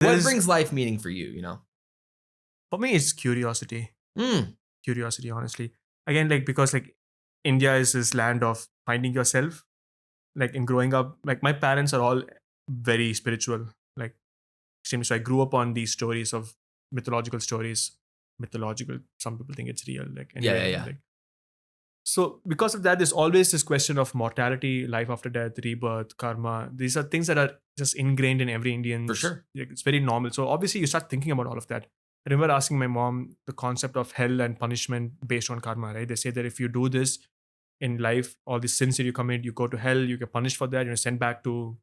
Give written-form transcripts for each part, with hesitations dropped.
What brings life meaning for you, you know? For me, it's curiosity. Mm. Curiosity, honestly. Again, like, because like India is this land of finding yourself. Like in growing up, like my parents are all very spiritual. Like, so I grew up on these stories of mythological stories. Mythological, some people think it's real. Like anyway, Yeah. like, so because of that, there's always this question of mortality, life after death, rebirth, karma. These are things that are just ingrained in every Indian. For sure. Like, it's very normal. So obviously you start thinking about all of that. I remember asking my mom the concept of hell and punishment based on karma, right? They say that if you do this in life, all the sins that you commit, you go to hell, you get punished for that, you're sent back to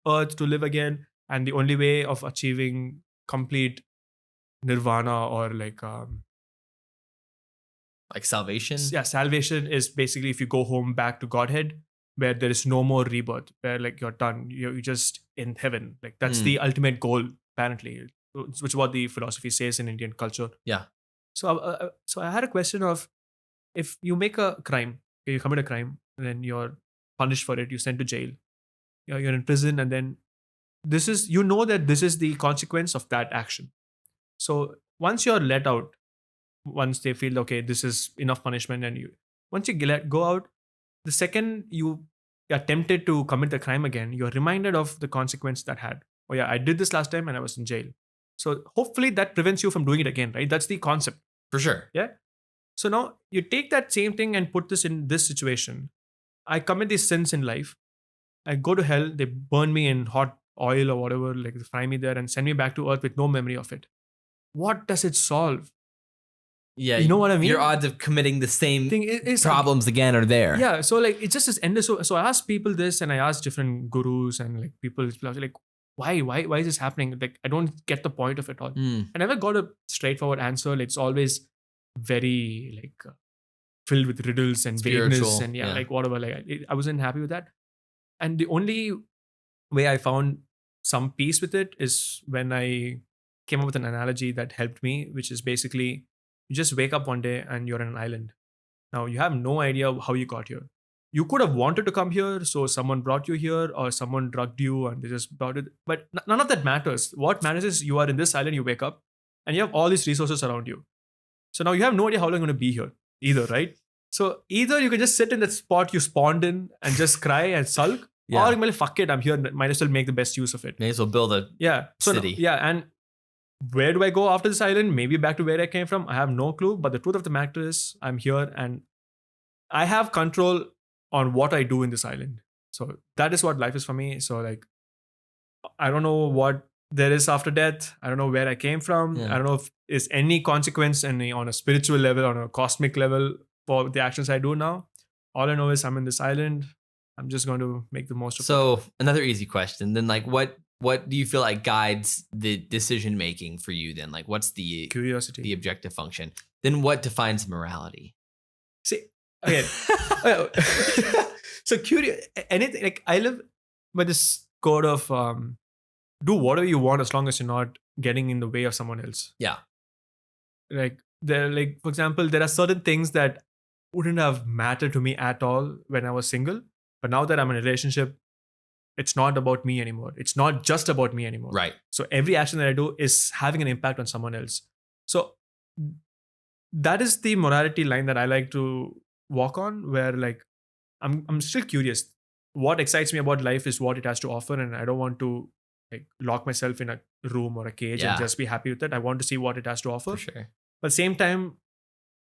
earth to live again. And the only way of achieving complete nirvana or like salvation. Salvation is basically if you go home back to Godhead, where there is no more rebirth, where like you're done, you're just in heaven. Like that's the ultimate goal, apparently, which is what the philosophy says in Indian culture. Yeah. So I had a question of, if you make a crime, you commit a crime, and then you're punished for it, you're sent to jail, you're in prison, and then this is, you know that this is the consequence of that action. So once you're let out, once they feel okay, this is enough punishment, and you, once you go out, the second you are tempted to commit the crime again, you're reminded of the consequence that had. Oh yeah, I did this last time and I was in jail. So hopefully that prevents you from doing it again, right? That's the concept. For sure. Yeah. So now you take that same thing and put this in this situation. I commit these sins in life. I go to hell. They burn me in hot oil or whatever, like they fry me there and send me back to earth with no memory of it. What does it solve? Yeah, you know what I mean? Your odds of committing the same thing is problems again are there. Yeah, so like it's just this endless. So I asked people this, and I asked different gurus and like people like, why is this happening? Like I don't get the point of it all. I never got a straightforward answer. Like, it's always very like filled with riddles and vagueness and like whatever. Like I wasn't happy with that. And the only way I found some peace with it is when I came up with an analogy that helped me, which is basically, you just wake up one day and you're on an island. Now you have no idea how you got here. You could have wanted to come here, so someone brought you here, or someone drugged you and they just brought it. But none of that matters. What matters is you are in this island, you wake up, and you have all these resources around you. So now you have no idea how long you're going to be here either, right? So either you can just sit in that spot you spawned in and just cry and sulk, or you might fuck it, I'm here, might as well make the best use of it. May as well build a city. And where do I go after this island? Maybe back to where I came from. I have no clue. But the truth of the matter is, I'm here and I have control on what I do in this island. So that is what life is for me. So like, I don't know what there is after death. I don't know where I came from. I don't know if there's any consequence on a spiritual level, on a cosmic level for the actions I do now. All I know is I'm in this island. I'm just going to make the most of it. So another easy question. Then like what do you feel like guides the decision making for you then? Like what's the curiosity, the objective function? Then what defines morality? See, again, so curious, anything, like I live by this code of do whatever you want as long as you're not getting in the way of someone else. Yeah. Like like, for example, there are certain things that wouldn't have mattered to me at all when I was single. But now that I'm in a relationship, it's not about me anymore. It's not just about me anymore. Right. So every action that I do is having an impact on someone else. So that is the morality line that I like to walk on, where like I'm still curious. What excites me about life is what it has to offer, and I don't want to like lock myself in a room or a cage and just be happy with it. I want to see what it has to offer. For sure. But at the same time,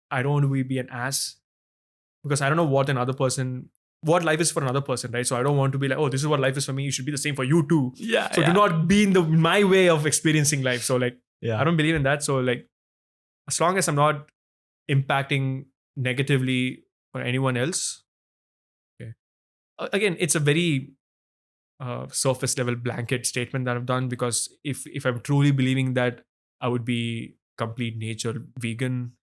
I don't want to be an ass, because I don't know what life is for another person, right? So I don't want to be like, oh, this is what life is for me. You should be the same for you too. Yeah. So do not be in my way of experiencing life. So like, I don't believe in that. So like, as long as I'm not impacting negatively for anyone else. Okay. Again, it's a very surface level blanket statement that I've done, because if I'm truly believing that, I would be complete nature vegan.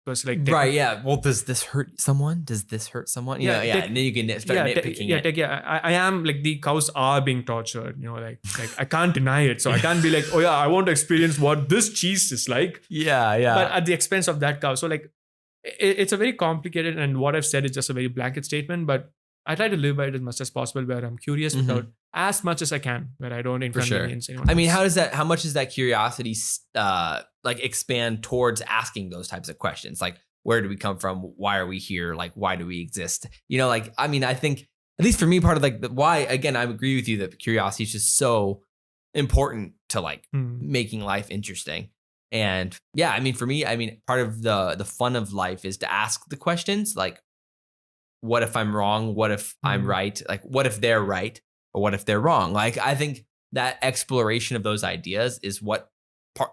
Because like, right, yeah. Well, does this hurt someone? Does this hurt someone? And then you can start nitpicking it. I am like, the cows are being tortured. You know, like I can't deny it. So I can't be like, oh yeah, I want to experience what this cheese is like. Yeah. But at the expense of that cow. So like, it's a very complicated, and what I've said is just a very blanket statement. But I try to live by it as much as possible, where I'm curious without as much as I can, where I don't For sure. inconvenience anyone I mean, else. how much does that curiosity like expand towards asking those types of questions? Like, where do we come from? Why are we here? Like, why do we exist? You know, like, I mean, I think, at least for me, part of like the why, again, I agree with you that curiosity is just so important to like Mm, making life interesting. And yeah, I mean, for me, I mean, part of the fun of life is to ask the questions like, what if I'm wrong? What if I'm mm, right? Like, what if they're right? Or what if they're wrong? Like, I think that exploration of those ideas is what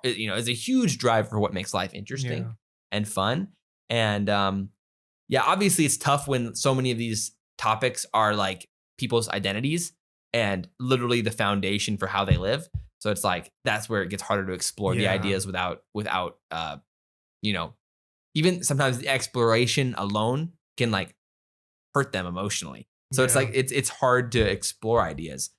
is a huge drive for what makes life interesting yeah. and fun. And yeah, obviously it's tough when so many of these topics are like people's identities and literally the foundation for how they live. So it's like that's where it gets harder to explore the Yeah. ideas without you know, even sometimes the exploration alone can like hurt them emotionally. So it's Yeah. like it's hard to explore ideas.